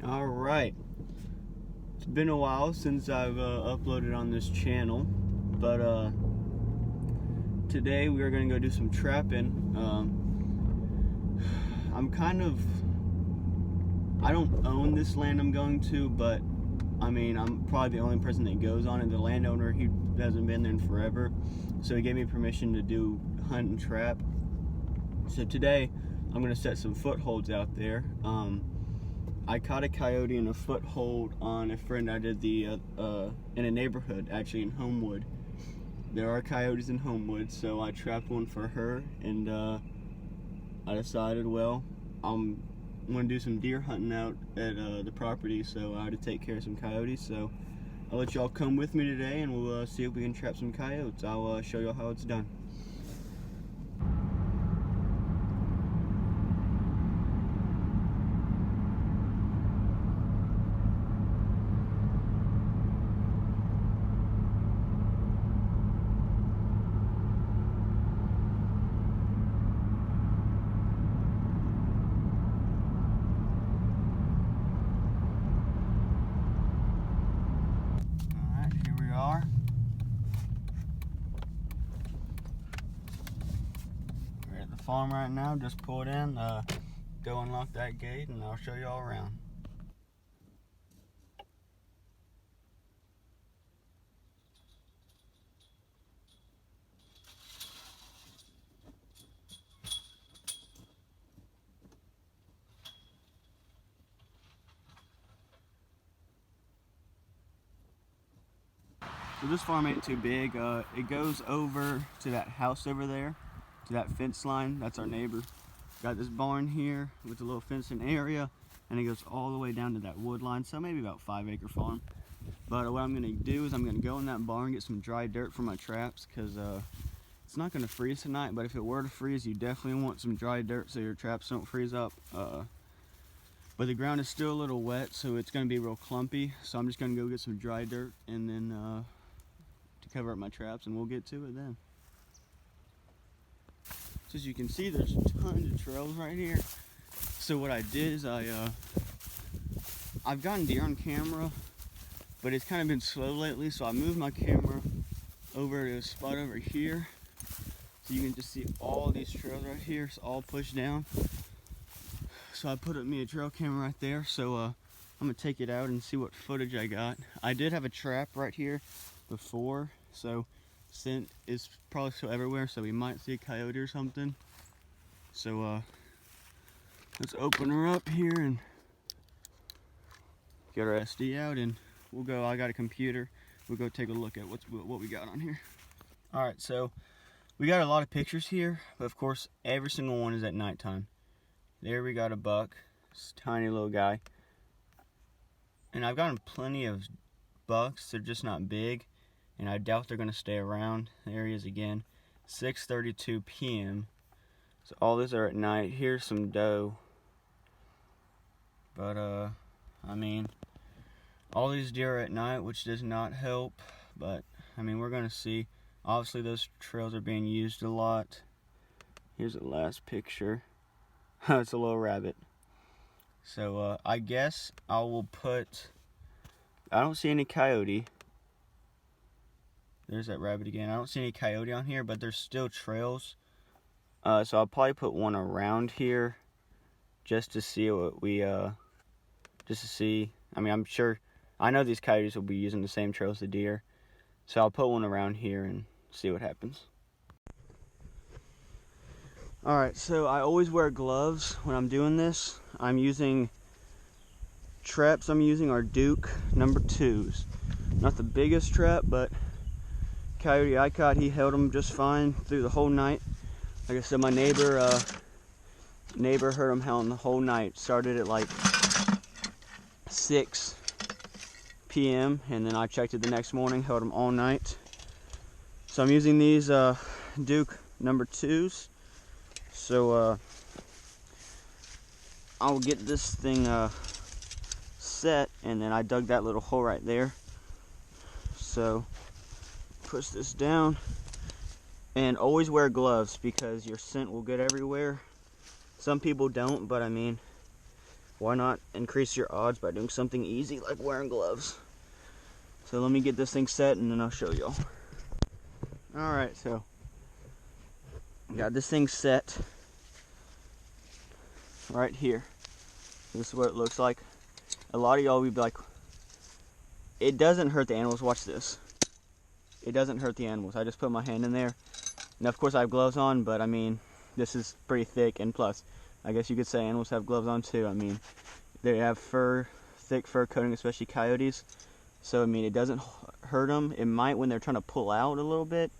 All right. It's been a while since I've uploaded on this channel, but today we are going to go do some trapping. I don't own this land I'm going to, but I mean, I'm probably the only person that goes on it. The landowner, he hasn't been there in forever, so he gave me permission to do hunt and trap. So today I'm going to set some footholds out there. I caught a coyote in a foothold on a friend I did in a neighborhood, actually in Homewood. There are coyotes in Homewood, so I trapped one for her, and I decided, well, I'm going to do some deer hunting out at the property, so I had to take care of some coyotes. So I'll let y'all come with me today, and we'll see if we can trap some coyotes. I'll show y'all how it's done. We're at the farm right now, just pulled in. Go unlock that gate and I'll show you all around. So this farm ain't too big. It goes over to that house over there, to that fence line. That's our neighbor. Got this barn here with a little fencing area, and it goes all the way down to that wood line, so maybe about 5-acre farm. But what I'm gonna do is I'm gonna go in that barn, get some dry dirt for my traps, because it's not gonna freeze tonight, but if it were to freeze, you definitely want some dry dirt so your traps don't freeze up. But the ground is still a little wet, so it's gonna be real clumpy. So I'm just gonna go get some dry dirt and then to cover up my traps, and we'll get to it then. So as you can see, there's tons of trails right here. So what I did is I've gotten deer on camera, but it's kind of been slow lately, so I moved my camera over to a spot over here, so you can just see all these trails right here. It's all pushed down. So I put up me a trail camera right there, so I'm gonna take it out and see what footage I got. I did have a trap right here before, so scent is probably still everywhere, so we might see a coyote or something. So let's open her up here and get our SD out, and we'll go. I got a computer. We'll go take a look at what we got on here. All right, so we got a lot of pictures here, but of course every single one is at nighttime. There we got a buck, this tiny little guy, and I've gotten plenty of bucks. They're just not big, and I doubt they're gonna stay around. There he is again, 6:32 p.m. So all these are at night. Here's some doe, but I mean, all these deer are at night, which does not help. But I mean, we're gonna see. Obviously, those trails are being used a lot. Here's the last picture. It's a little rabbit. So I guess I will put. I don't see any coyote. There's that rabbit again. I don't see any coyote on here, but there's still trails. So I'll probably put one around here, just to see what we just to see. I mean, I'm sure. I know these coyotes will be using the same trails as the deer, so I'll put one around here and see what happens. Alright, so I always wear gloves when I'm doing this. I'm using traps. I'm using our Duke number 2s. Not the biggest trap, but coyote I caught, he held them just fine through the whole night. Like I said, my neighbor heard him howling the whole night. Started at like 6 p.m. and then I checked it the next morning, held them all night. So I'm using these Duke number 2s. So I'll get this thing set, and then I dug that little hole right there. So push this down, and always wear gloves because your scent will get everywhere. Some people don't, but I mean, why not increase your odds by doing something easy like wearing gloves? So let me get this thing set and then I'll show y'all. Alright, so got this thing set right here. This is what it looks like. A lot of y'all will be like, it doesn't hurt the animals. Watch this. It doesn't hurt the animals. I just put my hand in there. Now, of course, I have gloves on, but I mean, this is pretty thick, and plus, I guess you could say animals have gloves on too. I mean, they have fur, thick fur coating, especially coyotes. So, I mean, it doesn't hurt them. It might when they're trying to pull out a little bit,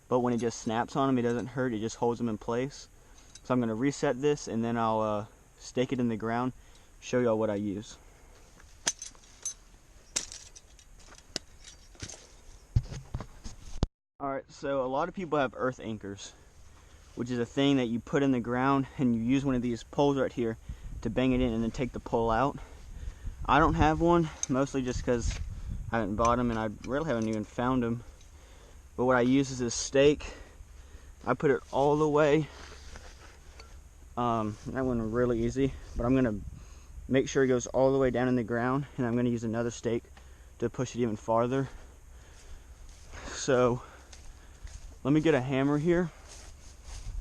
but when it just snaps on them, it doesn't hurt. It just holds them in place. So I'm going to reset this, and then I'll stake it in the ground, show y'all what I use. Alright, so a lot of people have earth anchors, which is a thing that you put in the ground and you use one of these poles right here to bang it in and then take the pole out. I don't have one, mostly just because I haven't bought them and I really haven't even found them. But what I use is this stake. I put it all the way. That one really easy, but I'm going to make sure it goes all the way down in the ground, and I'm going to use another stake to push it even farther. So let me get a hammer here,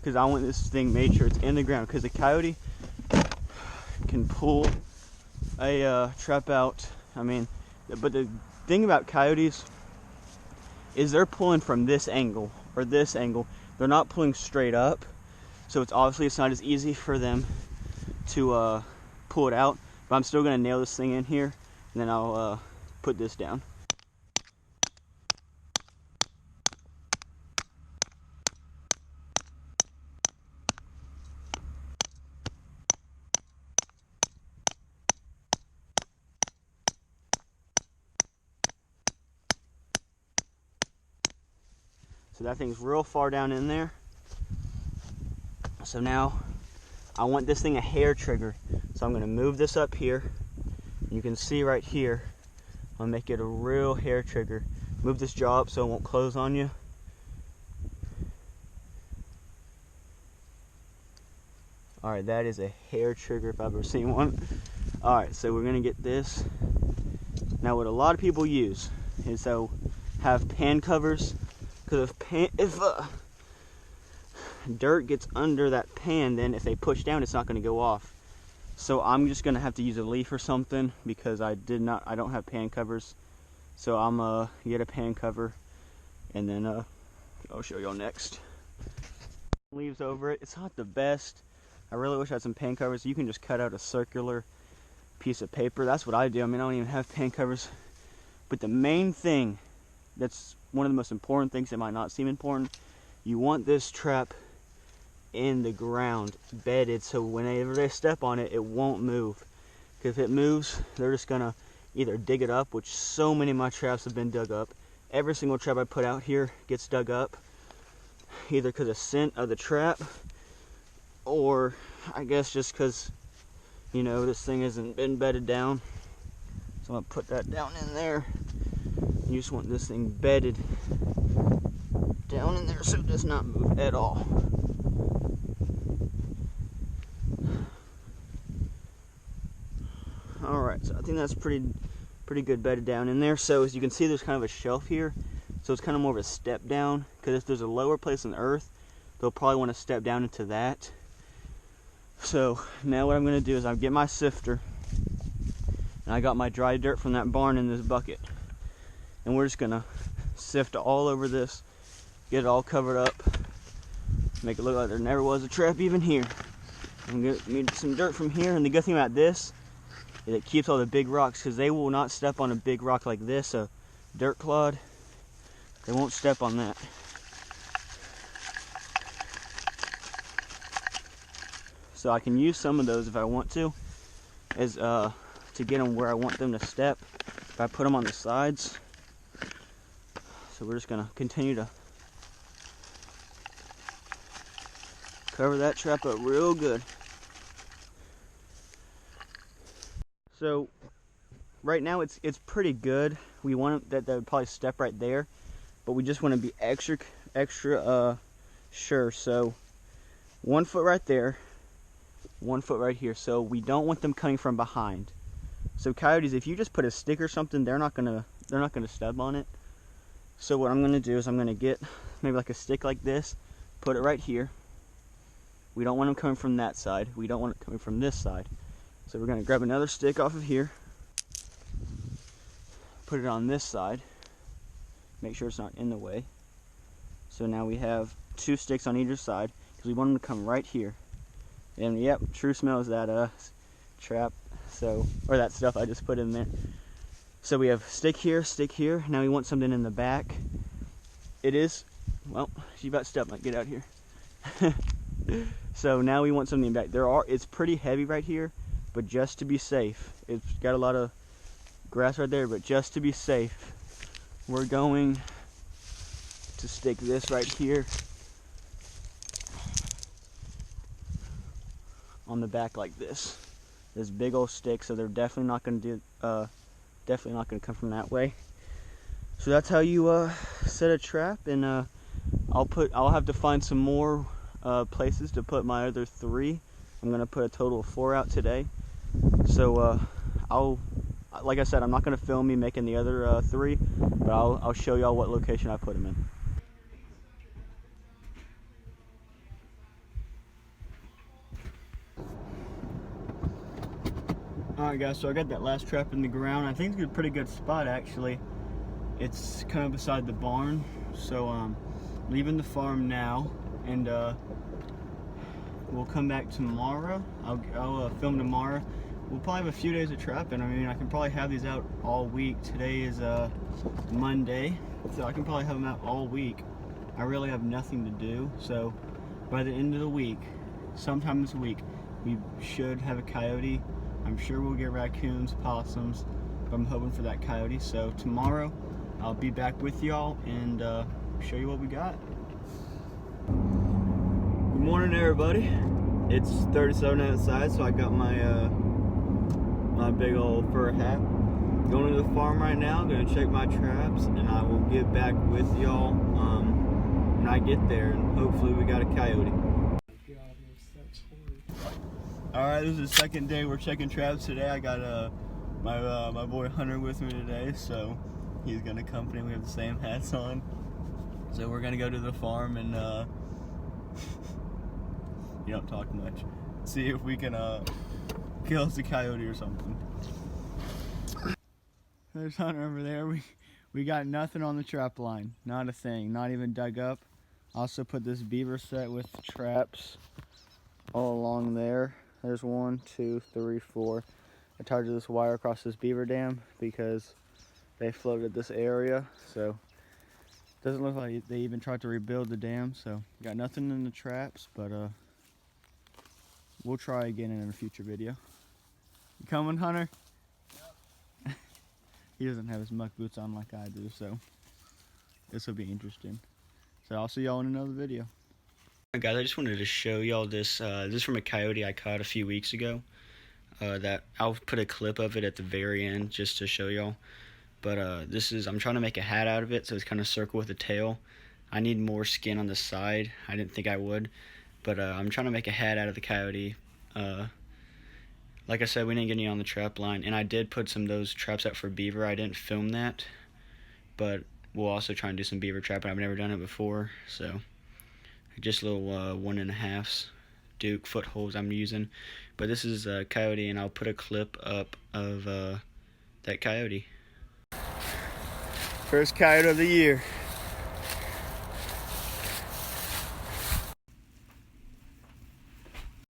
because I want this thing made sure it's in the ground, because the coyote can pull a trap out. I mean, but the thing about coyotes is they're pulling from this angle or this angle. They're not pulling straight up, so it's not as easy for them to pull it out. But I'm still going to nail this thing in here, and then I'll put this down. So that thing's real far down in there. So now I want this thing a hair trigger. So I'm going to move this up here. You can see right here, I'll make it a real hair trigger. Move this jaw up so it won't close on you. Alright, that is a hair trigger if I've ever seen one. Alright, so we're going to get this. Now what a lot of people use is they'll have pan covers. Because if dirt gets under that pan, then if they push down, it's not going to go off. So I'm just going to have to use a leaf or something, because I don't have pan covers. So I'm going to get a pan cover, and then I'll show y'all next. Leaves over it. It's not the best. I really wish I had some pan covers. You can just cut out a circular piece of paper. That's what I do. I mean, I don't even have pan covers. But the main thing, that's one of the most important things that might not seem important, you want this trap in the ground, bedded, so whenever they step on it, it won't move. Because if it moves, they're just gonna either dig it up, which so many of my traps have been dug up. Every single trap I put out here gets dug up, either because of scent of the trap, or I guess just because, you know, this thing hasn't been bedded down. So I'm gonna put that down in there. You just want this thing bedded down in there so it does not move at all. Alright, so I think that's pretty good bedded down in there. So as you can see, there's kind of a shelf here. So it's kind of more of a step down, because if there's a lower place on the earth, they'll probably want to step down into that. So now what I'm going to do is I'll get my sifter, and I got my dry dirt from that barn in this bucket. And we're just going to sift all over this, get it all covered up, make it look like there never was a trap even here. I'm going to get some dirt from here, and the good thing about this is it keeps all the big rocks, because they will not step on a big rock like this, a dirt clod. They won't step on that. So I can use some of those if I want to, as to get them where I want them to step. If I put them on the sides. So we're just gonna continue to cover that trap up real good. So right now it's pretty good. We want that would probably step right there, but we just want to be extra sure. So 1 foot right there, 1 foot right here. So we don't want them coming from behind. So coyotes, if you just put a stick or something, they're not gonna step on it. So what I'm gonna do is I'm gonna get maybe like a stick like this, put it right here. We don't want them coming from that side. We don't want it coming from this side. So we're gonna grab another stick off of here, put it on this side, make sure it's not in the way. So now we have 2 sticks on either side because we want them to come right here. And yep, true smells that trap, so, or that stuff I just put in there. So we have stick here, now we want something in the back. It is, well, she about stepped, like, get out here. So now we want something in the back. It's pretty heavy right here, but just to be safe, it's got a lot of grass right there, but just to be safe, we're going to stick this right here on the back like this big old stick, so they're definitely not going to come from that way. So that's how you set a trap. And I'll have to find some more places to put my other 3. I'm going to put a total of 4 out today. So like I said, I'm not going to film me making the other 3, but I'll show y'all what location I put them in. Alright guys, so I got that last trap in the ground. I think it's a pretty good spot actually. It's kind of beside the barn. So leaving the farm now, and we'll come back tomorrow. I'll film tomorrow. We'll probably have a few days of trapping. I mean, I can probably have these out all week. Today is Monday, so I can probably have them out all week. I really have nothing to do, so by the end of the week, sometime this week, we should have a coyote. I'm sure we'll get raccoons, possums, but I'm hoping for that coyote. So tomorrow, I'll be back with y'all and show you what we got. Good morning, everybody. It's 37 outside, so I got my my big old fur hat. Going to the farm right now. Gonna check my traps, and I will get back with y'all when I get there, and hopefully we got a coyote. Alright, this is the second day we're checking traps today. I got my boy Hunter with me today, so he's gonna accompany. We have the same hats on. So we're gonna go to the farm and you don't talk much. See if we can kill us a coyote or something. There's Hunter over there. We got nothing on the trap line. Not a thing, not even dug up. Also put this beaver set with traps all along there. There's 1, 2, 3, 4. I tied this wire across this beaver dam because they flooded this area. So it doesn't look like they even tried to rebuild the dam. So got nothing in the traps, but we'll try again in a future video. You coming, Hunter? Yep. He doesn't have his muck boots on like I do, so this will be interesting. So I'll see y'all in another video. Guys, I just wanted to show y'all this. This is from a coyote I caught a few weeks ago. That I'll put a clip of it at the very end just to show y'all. But I'm trying to make a hat out of it, so it's kind of circle with a tail. I need more skin on the side. I didn't think I would, but I'm trying to make a hat out of the coyote. Like I said, we didn't get any on the trap line, and I did put some of those traps out for beaver. I didn't film that, but we'll also try and do some beaver trapping. I've never done it before, so. Just little 1.5s Duke footholds I'm using, but this is a coyote, and I'll put a clip up of that coyote. First coyote of the year.